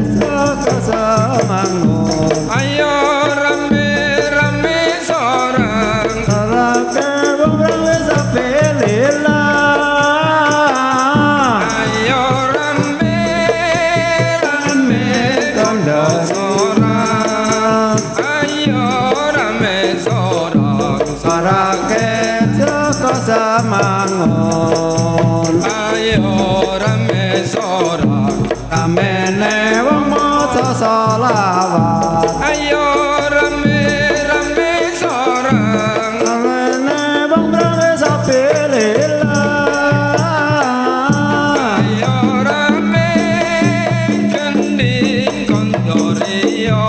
Joko semangun ayo rame-rame sorang Sarake wong rame sapi lila ayo rame-rame Kondo sorang ayo rame sorang Sarake Joko semangun ayo rame sorang Ramene wong maca selawat ayo rame-rame sorang Ramene wong rame sapi lila ayo rame gending kondoriyo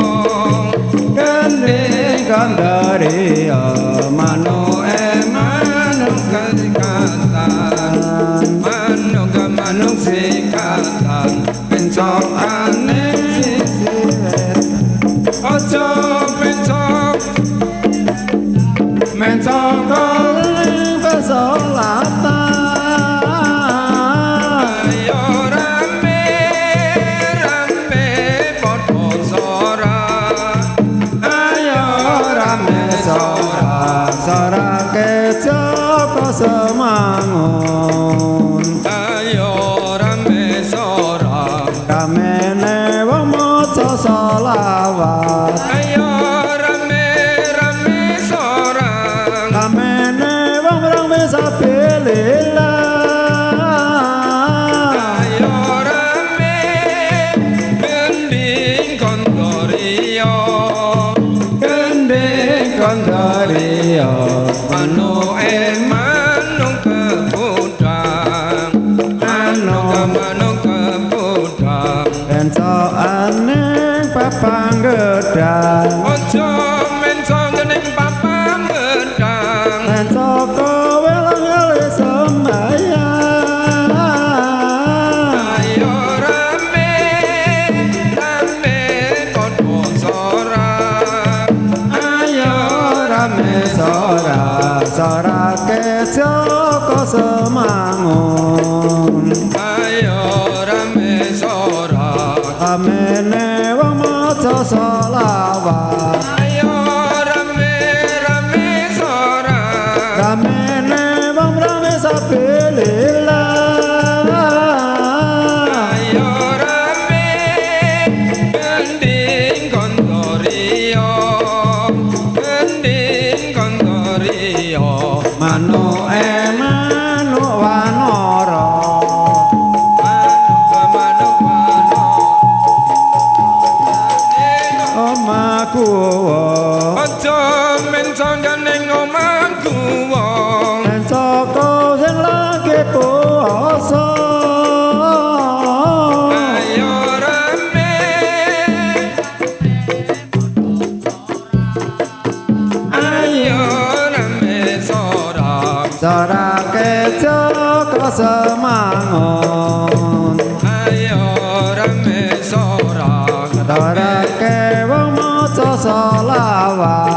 Gending kandaria manuk sikatan manuk sikatan pencokane ojo pencok Mencok keling kesolatan ayo rame-rame padha sorang Ayo rame sorak Sorake Joko semangun ayo rame sorang Ramene wong maca selawat ayo rame-rame sorang Ramene wong rame sapi lila ayo rame gending kondoriyo Gending kandaria manuk kebudang manuk kebudang Bencokane papanggedang ojo mencong ning papang gedang Bencok kowe lengali sembayang ayo rame-rame padha sorang Ayo rame sorak Sorake Joko semangun ayo rame sorang Amene wong maca selawat ayo rame-rame sorang Ramene wong rame sapi lila ayo rame gending kondoriyo Manuk manuk wanara Omaku ojo mencong ning omahku wong Mencoko sing lagi puasa ayo rame ayo rame sorang Sorake Joko semangun ayo rame sorang Sorake wong maca selawat